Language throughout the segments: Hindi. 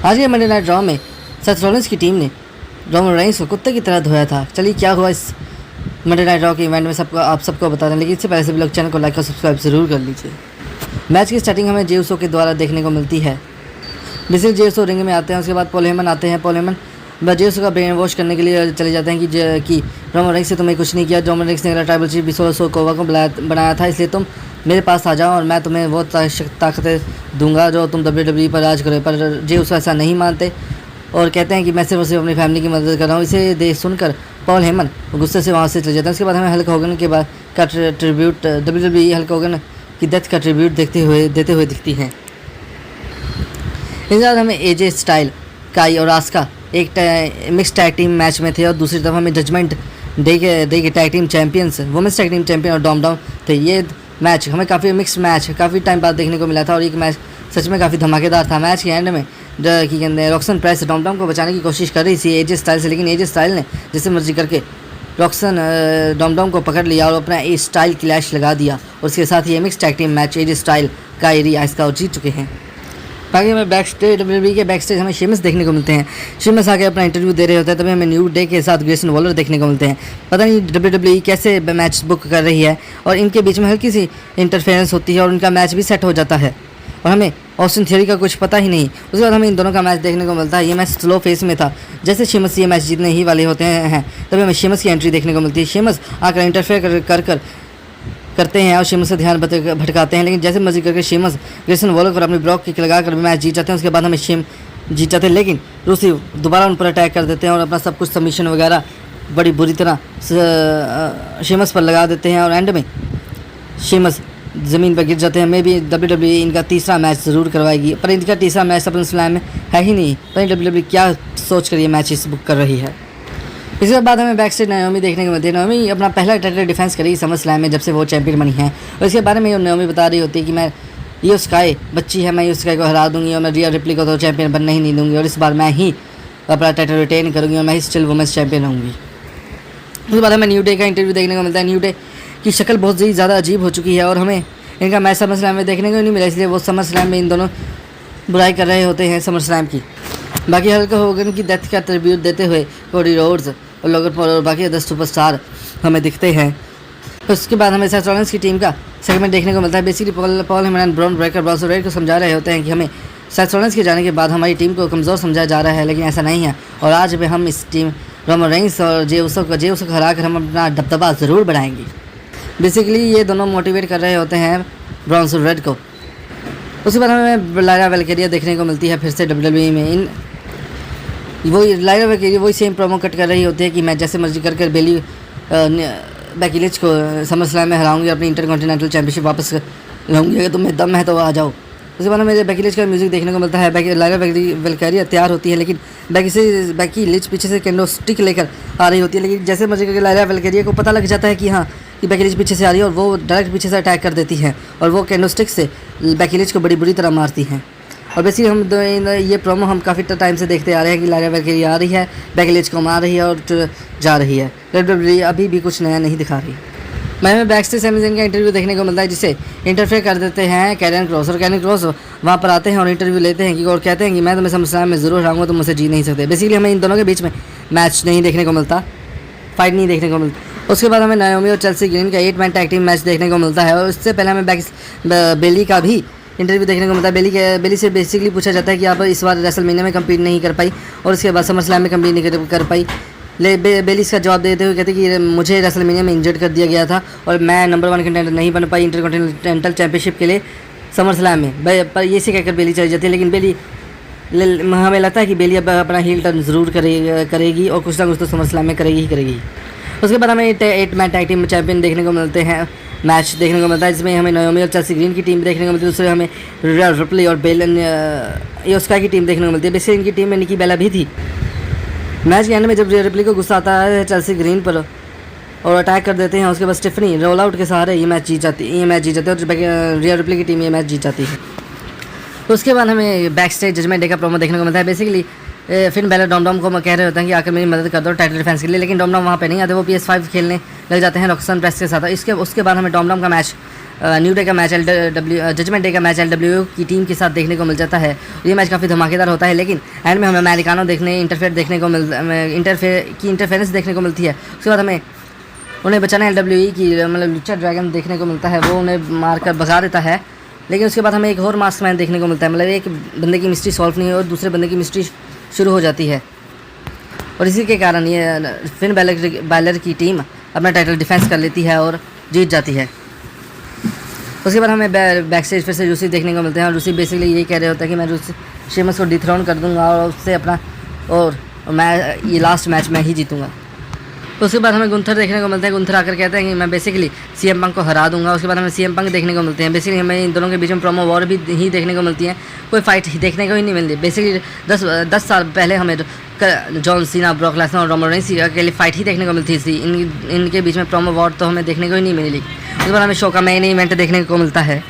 आज के मंडे नाइट ड्रॉ में सेथ रॉलिंस की टीम ने रोमन रेंस को कुत्ते की तरह धोया था। चलिए क्या हुआ इस मंडे नाइट ड्रॉ के इवेंट में आप सबको बता दें, लेकिन इससे पहले सभी लोग चैनल को लाइक और सब्सक्राइब जरूर कर लीजिए। मैच की स्टार्टिंग हमें जे उसो के द्वारा देखने को मिलती है। बेसिकली जे उसो रिंग में आते हैं, उसके बाद पॉल हेमन आते हैं। पॉल हेमन जे उसो का ब्रेन वॉश करने के लिए चले जाते हैं कि रोमन रेंस से तुम्हें कुछ नहीं किया। रोमन रेंस ने अगला ट्राइबल चीफ विसोला सोकोवा को बनाया था, इसलिए तुम मेरे पास आ जाओ और मैं तुम्हें वो ताकतें दूंगा जो तुम WWE पर राज करो। पर जे उसो ऐसा नहीं मानते और कहते हैं कि मैं सिर्फ अपनी फैमिली की मदद कर रहा हूँ। इसे देख सुनकर पॉल हेमन गुस्से से वहाँ से चले जाते हैं। उसके बाद हमें हल्क होगन के बाद का ट्रिब्यूट WWE हल्क होगन की डेथ का ट्रिब्यूट देते हुए दिखती है। इस बाद हमें एजे स्टाइल, काई और आस्का एक मिक्स टैग टीम मैच में थे और दूसरी तरफ हमें जजमेंट डे के tag team champions, women's tag team champion और डॉम डाउन थे। ये मैच हमें काफ़ी मिक्स मैच काफ़ी टाइम बाद देखने को मिला था और एक मैच सच में काफ़ी धमाकेदार था। मैच के एंड में की कहते हैं रॉक्सन प्राइस डॉम डाउन को बचाने की कोशिश कर रही थी एजे स्टाइल से, लेकिन एजे स्टाइल ने जिससे मर्जी करके रॉक्सन डॉम डाउन को पकड़ लिया और अपना ए स्टाइल क्लैश लगा दिया और उसके साथ ही मिक्स टैग टीम मैच एजे स्टाइल, कायरी, आस्का और जीत चुके हैं। बाकी हमें WWE के बैकस्टेज हमें शेमस देखने को मिलते हैं। शेमस आके अपना इंटरव्यू दे रहे होते हैं, तभी हमें न्यू डे के साथ ग्रेसन वॉलर देखने को मिलते हैं। पता नहीं WWE कैसे मैच बुक कर रही है और इनके बीच में हल्की सी इंटरफेरेंस होती है और उनका मैच भी सेट हो जाता है और हमें ऑस्टिन थियरी का कुछ पता ही नहीं। उसके बाद हमें इन दोनों का मैच देखने को मिलता है। ये मैच स्लो फेस में था, जैसे शेमस ये मैच जीतने ही वाले होते हैं तभी हमें शेमस की एंट्री देखने को मिलती है। शेमस आकर इंटरफेयर करते हैं और शेमस से ध्यान भटकाते हैं, लेकिन जैसे मर्जी करके शेमस ग्रेसन वॉलर पर अपनी ब्लॉक किक लगाकर मैच जीत जाते हैं। उसके बाद हमें जीत जाते हैं, लेकिन रूसी दोबारा उन पर अटैक कर देते हैं और अपना सब कुछ सबमिशन वगैरह बड़ी बुरी तरह शेमस पर लगा देते हैं और एंड में शेमस ज़मीन पर गिर जाते हैं। मे भी WWE इनका तीसरा मैच ज़रूर करवाएगी, पर इनका तीसरा मैच समर स्लैम में है ही नहीं। पर WWE क्या सोच कर ये मैचेस बुक कर रही है। इसके बाद हमें बैकस्टेज नाओमी देखने को मिलती है। नाओमी अपना पहला टाइटल डिफेंस करेगी समर स्लैम में जब से वो चैंपियन बनी है और इसके बारे में नाओमी बता रही होती है कि मैं ईओ स्काई बच्ची है, मैं ईओ स्काई को हरा दूंगी और मैं रिया रिप्ली को तो चैंपियन बनने ही नहीं दूंगी और इस बार मैं ही अपना टाइटल रिटेन करूँगी और मैं ही स्टिल वुमेंस चैंपियन होंगी। उसके बाद हमें न्यू डे का इंटरव्यू देखने को मिलता है। न्यू डे की शक्ल बहुत ही ज़्यादा अजीब हो चुकी है और हमें इनका मैच समर स्लैम में देखने को नहीं मिला, इसलिए वो समर स्लैम में इन दोनों बुराई कर रहे होते हैं समर स्लैम की। बाकी हल्क होगन की डेथ का ट्रिब्यूट देते हुए कोडी रोड्स और लोगन पॉल और बाकी 10 सुपरस्टार हमें दिखते हैं। उसके बाद हमें सेथ रॉलिंस की टीम का सेगमेंट देखने को मिलता है। Basically Paul Heyman and Bron breaker Bronson red को समझा रहे होते हैं कि हमें सेथ रॉलिंस के जाने के बाद हमारी टीम को कमज़ोर समझा जा रहा है, लेकिन ऐसा नहीं है और आज भी हम इस टीम रोमन रेंस और जे उसो को हरा कर हम अपना दबदबा ज़रूर बढ़ाएंगे। बेसिकली ये दोनों मोटिवेट कर रहे होते हैं ब्रॉन्सन रेड को। उसके बाद हमें लायरा वेलकेरिया देखने को मिलती है फिर से WWE में। लायरा वेलकेरिया वही सेम प्रोमो कट कर रही होती है कि मैं जैसे मर्जी कर बेकी लिंच को समर स्लैम में हराऊंगी, अपनी इंटरकॉन्टिनेंटल चैंपियनशिप वापस लाऊंगी, अगर तुम्हें दम है तो आ जाओ। उसके बाद हमें बेकी लिंच का म्यूज़िक देखने को मिलता है। लायरा वेलकेरिया तैयार होती है, लेकिन बेकी लिंच पीछे से कैंडो स्टिक लेकर आ रही होती है, लेकिन जैसे मर्जी करके लायरा वेलकेरिया को पता लग जाता है कि हाँ कि बेकी लिंच पीछे से आ रही है और वो डायरेक्ट पीछे से अटैक कर देती है और वो कैंडो स्टिक से बेकी लिंच को बड़ी बुरी तरह मारती हैं। और बेसिकली हम ये प्रोमो हम काफ़ी टाइम से देखते आ रहे हैं कि लायरा वेलकेरिया आ रही है, बेकी लिंच को मार रही है और जा रही है। WWE अभी भी कुछ नया नहीं दिखा रही। हमें बैकस्टेज सैमी का इंटरव्यू देखने को मिलता है, जिसे इंटरफेयर कर देते हैं कैरन क्रॉस और कैरन क्रॉस वहाँ पर आते हैं और इंटरव्यू लेते हैं और कहते हैं कि मैं तुम्हें समर स्लैम में ज़रूर हराऊंगा, तुम मुझसे जीत नहीं सकते। बेसिकली हमें इन दोनों के बीच में मैच नहीं देखने को मिलता, फाइट नहीं देखने को मिलता। उसके बाद हमें नाओमी और चेल्सी ग्रीन का 8 मैन टैग टीम मैच देखने को मिलता है और इससे पहले हमें बेली का भी इंटरव्यू देखने को मिलता है। बेली से बेसिकली पूछा जाता है कि आप इस बार रेसलमेनिया में कम्पीट नहीं कर पाई और उसके बाद समर स्लैम में कम्पीट नहीं कर पाई। बेली इसका जवाब देते हुए कहते कि मुझे रेसलमेनिया में इंजर्ड कर दिया गया था और मैं नंबर 1 कंटेंडर नहीं बन पाई इंटरकॉन्टिनेंटल चैंपियनशिप के लिए समर स्लैम में। पर ये से कहकर बेली चली जाती है, लेकिन बेली हमें लगता है कि बेली अब अपना हील टर्न ज़रूर करेगी और कुछ ना कुछ तो समर स्लैम में करेगी। उसके बाद हमें 8 मैन टैग टीम चैंपियन देखने को मिलते हैं, मैच देखने को मिलता है, जिसमें हमें नाओमी और चेल्सी ग्रीन की टीम देखने को मिलती है। दूसरे हमें रिया रिप्ली और ईओ स्काई की टीम देखने को मिलती है। बेसिकली इनकी टीम में निकी बेला भी थी। मैच के एंड में जब रिया रिप्ली को गुस्सा आता है चेल्सी ग्रीन पर और अटैक कर देते हैं, उसके बाद स्टिफनी रोल आउट के सहारे ये मैच जीत जाती है और रिया रिप्ली की टीम ये मैच जीत जाती है। उसके बाद हमें बैकस्टेज जजमेंट डे का प्रोमो देखने को मिलता है। बेसिकली फिन बैलर डॉम को कह रहे होते हैं कि आकर मेरी मदद कर दो टाइटल डिफेंस के लिए, लेकिन डॉम वहाँ पे नहीं आते, वो PS5 खेलने लग जाते हैं रॉक्सन प्रेस के साथ। उसके बाद हमें डॉम का मैच न्यू डे का मैच जजमेंट डे का मैच LWO की टीम के साथ देखने को मिल जाता है। ये मैच काफ़ी धमाकेदार होता है, लेकिन एंड में हमें अमेरिकानो इंटरफेरेंस देखने को मिलती है। उसके बाद हमें उन्हें बचाना LWE की मतलब लुचा ड्रैगन देखने को मिलता है, वो उन्हें मारकर भगा देता है। लेकिन उसके बाद हमें एक और मास्क मैन देखने को मिलता है, मतलब एक बंदे की मिस्ट्री सॉल्व नहीं है और दूसरे बंदे की मिस्ट्री शुरू हो जाती है, और इसी के कारण ये फिन बैलर की टीम अपना टाइटल डिफेंस कर लेती है और जीत जाती है। उसके बाद हमें बैक स्टेज फिर से रूसी देखने को मिलते हैं, और रूसी बेसिकली यही कह रहे होता है कि मैं शेमस को डिथ्रोन कर दूंगा और उससे अपना और मैं ये लास्ट मैच में ही जीतूंगा। तो उसके बाद हमें गुंथर देखने को मिलते हैं। गुंथर आकर कहते हैं कि मैं बेसिकली CM पंक को हरा दूंगा। उसके बाद हमें CM पंक देखने को मिलते हैं। बेसिकली हमें इन दोनों के बीच में प्रोमो वॉर भी ही देखने को मिलती है, कोई फाइट देखने को ही नहीं मिलती। बेसिकली 10 साल पहले हमें जॉन सीना, ब्रॉक लेसनर और रोमन रेंस के लिए फाइट ही देखने को मिलती थी। इनके बीच में प्रोमो वॉर तो हमें देखने को ही नहीं मिली। उसके बाद हमें शो का मेन इवेंट देखने को मिलता है।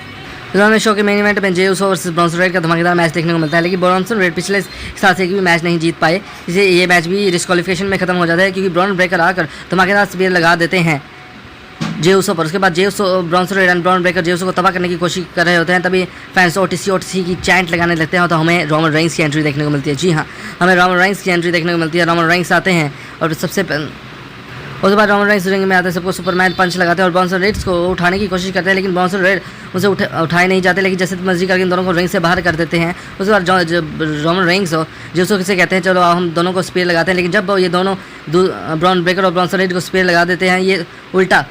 तो हमें शो के मेन इवेंट में जे उसो वर्सेस ब्रॉन्सन रेड का धमाकेदार मैच देखने को मिलता है, लेकिन ब्रॉन्सन रेड पिछले साल एक भी मैच नहीं जीत पाए, इसलिए ये मैच भी डिस्क्वालिफिकेशन में खत्म हो जाता है, क्योंकि ब्रॉन ब्रेकर आकर धमाकेदार स्पीयर लगा देते हैं जे उसो पर। उसके बाद Jey Uso, Bronson Reed and Bron Breakker Jey Uso को तबाह करने की कोशिश कर रहे होते हैं, तभी फैंस OTC की चैंट लगाने लगते हैं, तो हमें रोमन रेंस की एंट्री देखने को मिलती है। जी हाँ, हमें रोमन रेंस की एंट्री देखने को मिलती है। रोमन रेंस आते हैं और उसके बाद रोमन रेंस रिंग में आते हैं, सबको सुपरमैन पंच लगाते हैं और ब्रॉन्सन रेड्स को उठाने की कोशिश करते हैं, लेकिन ब्रॉन्सन रेड उसे उठाए नहीं जाते, लेकिन जैसे मर्जी करके इन दोनों को रिंग से बाहर कर देते हैं। उसके बाद रोमन रेंस जो से कहते हैं चलो हम दोनों को स्पेयर लगाते हैं, लेकिन जब ये दोनों ब्रॉन ब्रेकर और ब्रॉन्सन रेड को स्पेयर लगा देते हैं, ये उल्टा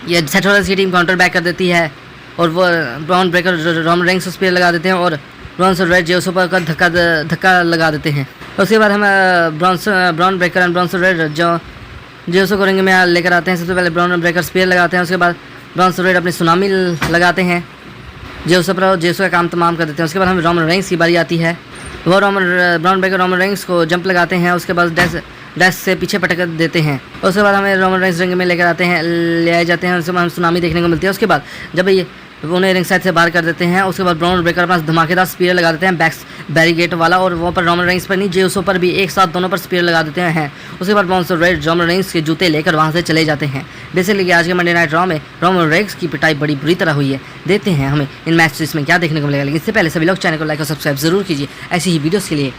ये सेथ रॉलिंस की टीम काउंटर बैक कर देती है, और वो ब्रॉन ब्रेकर रोमन रेंस को स्पेयर लगा देते हैं और ब्रॉन्सन रेड जेउसो पर धक्का लगा देते हैं। उसके बाद हम Bron Breakker and Bronson Reed Jey Uso को रिंग में लेकर आते हैं। सबसे पहले ब्रॉन ब्रेकर स्पेयर लगाते हैं, उसके बाद ब्रॉन्सन रेड अपनी सुनामी लगाते हैं जेउसो पर, जेउसो का काम तमाम कर देते हैं। उसके बाद हमें रोमन रेंस की बारी आती है, वो ब्रॉन ब्रेकर रोमन रेंस को जंप लगाते हैं, उसके बाद डैश से पीछे पटक देते हैं। उसके बाद हमें रोमन रेंस रिंग में लेकर आते हैं, ले आए जाते हैं, उसके बाद हमें सुनामी देखने को मिलती है। उसके बाद जब ये उन्हें रिंग साइड से बाहर कर देते हैं, उसके बाद ब्रॉन ब्रेकर अपना धमाकेदार स्पीयर लगा देते हैं बैरीगेट वाला, और वहाँ पर रोमन रेंस पर नहीं जे उसो पर भी एक साथ दोनों पर स्पीयर लगा देते हैं। उसके बाद ब्रॉन्सन रेड रोमन रेंस के जूते लेकर वहाँ से चले जाते हैं। बेसिकली आज के मंडे नाइट रॉ में रोमन रेंस की पिटाई बड़ी बुरी तरह हुई है। देखते हैं हमें इन मैचेस में क्या देखने को मिलेगा, लेकिन इससे पहले सभी लोग चैनल को लाइक और सब्सक्राइब जरूर कीजिए ऐसी ही वीडियोज़ के लिए।